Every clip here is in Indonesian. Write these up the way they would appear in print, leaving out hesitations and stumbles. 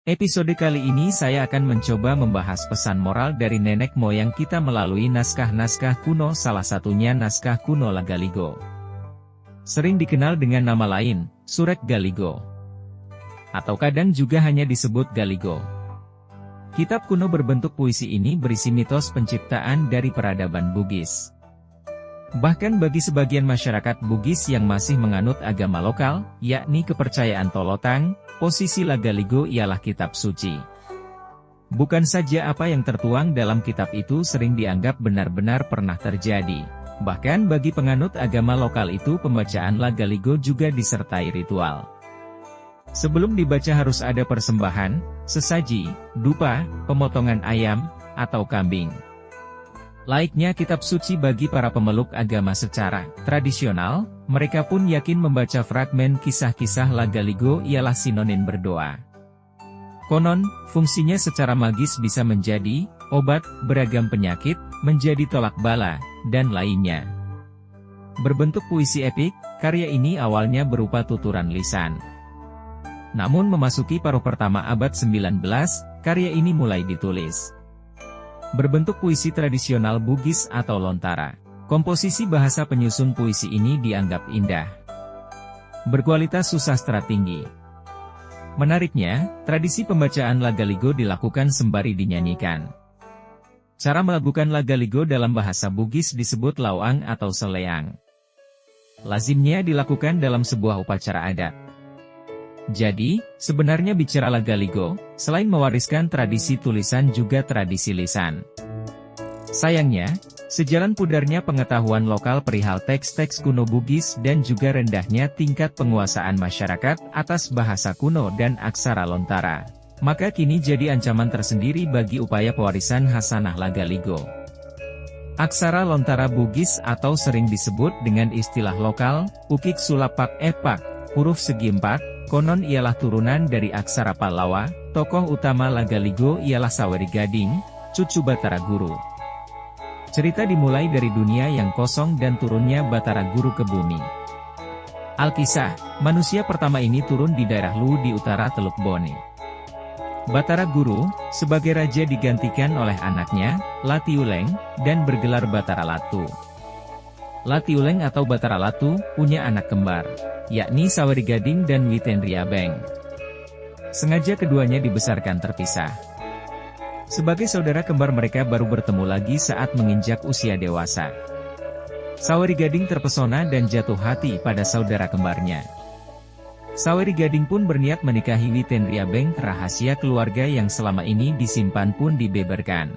Episode kali ini saya akan mencoba membahas pesan moral dari nenek moyang kita melalui naskah-naskah kuno, salah satunya naskah kuno Lagaligo. Sering dikenal dengan nama lain, Surek Galigo. Atau kadang juga hanya disebut Galigo. Kitab kuno berbentuk puisi ini berisi mitos penciptaan dari peradaban Bugis. Bahkan bagi sebagian masyarakat Bugis yang masih menganut agama lokal, yakni kepercayaan Tolotang, posisi Lagaligo ialah kitab suci. Bukan saja apa yang tertuang dalam kitab itu sering dianggap benar-benar pernah terjadi. Bahkan bagi penganut agama lokal itu pembacaan Lagaligo juga disertai ritual. Sebelum dibaca harus ada persembahan, sesaji, dupa, pemotongan ayam, atau kambing. Laiknya kitab suci bagi para pemeluk agama secara tradisional, mereka pun yakin membaca fragmen kisah-kisah Lagaligo ialah sinonim berdoa. Konon, fungsinya secara magis bisa menjadi obat, beragam penyakit, menjadi tolak bala, dan lainnya. Berbentuk puisi epik, karya ini awalnya berupa tuturan lisan. Namun memasuki paruh pertama abad 19, karya ini mulai ditulis. Berbentuk puisi tradisional Bugis atau lontara. Komposisi bahasa penyusun puisi ini dianggap indah. Berkualitas susastra tinggi. Menariknya, tradisi pembacaan Lagaligo dilakukan sembari dinyanyikan. Cara melakukan Lagaligo dalam bahasa Bugis disebut lawang atau seleang. Lazimnya dilakukan dalam sebuah upacara adat. Jadi, sebenarnya bicara Lagaligo, selain mewariskan tradisi tulisan juga tradisi lisan. Sayangnya, sejalan pudarnya pengetahuan lokal perihal teks-teks kuno Bugis dan juga rendahnya tingkat penguasaan masyarakat atas bahasa kuno dan aksara lontara, maka kini jadi ancaman tersendiri bagi upaya pewarisan Hasanah Lagaligo. Aksara lontara Bugis atau sering disebut dengan istilah lokal, Ukik Sulapak Epak, huruf segi 4, konon ialah turunan dari aksara Pallawa. Tokoh utama Lagaligo ialah Saweri Gading, cucu Batara Guru. Cerita dimulai dari dunia yang kosong dan turunnya Batara Guru ke bumi. Alkisah, manusia pertama ini turun di daerah Lu di utara Teluk Bone. Batara Guru, sebagai raja digantikan oleh anaknya, Latiuleng, dan bergelar Batara Latu. Latiuleng atau Batara Latu, punya anak kembar, yakni Saweri Gading dan Witendria Beng. Sengaja keduanya dibesarkan terpisah. Sebagai saudara kembar mereka baru bertemu lagi saat menginjak usia dewasa. Saweri Gading terpesona dan jatuh hati pada saudara kembarnya. Saweri Gading pun berniat menikahi Witendria Beng, rahasia keluarga yang selama ini disimpan pun dibeberkan.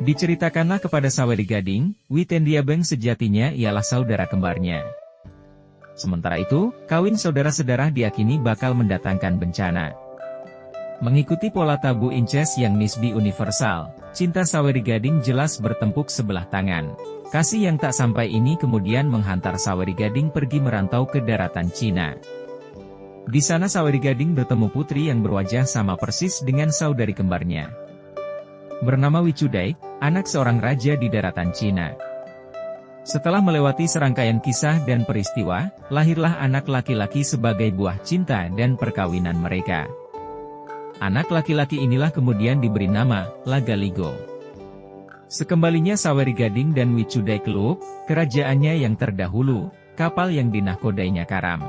Diceritakanlah kepada Saweri Gading, Witendria Beng sejatinya ialah saudara kembarnya. Sementara itu, kawin saudara-saudara diakini bakal mendatangkan bencana. Mengikuti pola tabu incest yang nisbi universal, cinta Saweri Gading jelas bertempuk sebelah tangan. Kasih yang tak sampai ini kemudian menghantar Saweri Gading pergi merantau ke daratan Cina. Di sana Saweri Gading bertemu putri yang berwajah sama persis dengan saudari kembarnya. Bernama Wicudai, anak seorang raja di daratan Cina. Setelah melewati serangkaian kisah dan peristiwa, lahirlah anak laki-laki sebagai buah cinta dan perkawinan mereka. Anak laki-laki inilah kemudian diberi nama Lagaligo. Sekembalinya Saweri Gading dan Wicudai ke Luuk, kerajaannya yang terdahulu, kapal yang dinahkodainya karam.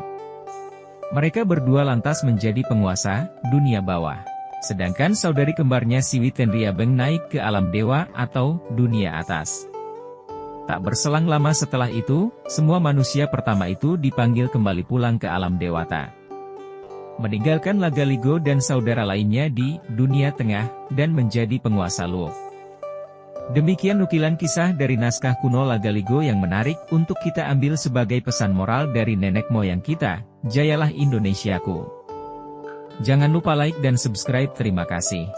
Mereka berdua lantas menjadi penguasa dunia bawah. Sedangkan saudari kembarnya si Witendria Beng naik ke alam dewa atau dunia atas. Tak berselang lama setelah itu, semua manusia pertama itu dipanggil kembali pulang ke alam dewata. Meninggalkan Lagaligo dan saudara lainnya di dunia tengah, dan menjadi penguasa Luuk. Demikian nukilan kisah dari naskah kuno Lagaligo yang menarik untuk kita ambil sebagai pesan moral dari nenek moyang kita, jayalah Indonesiaku. Jangan lupa like dan subscribe, terima kasih.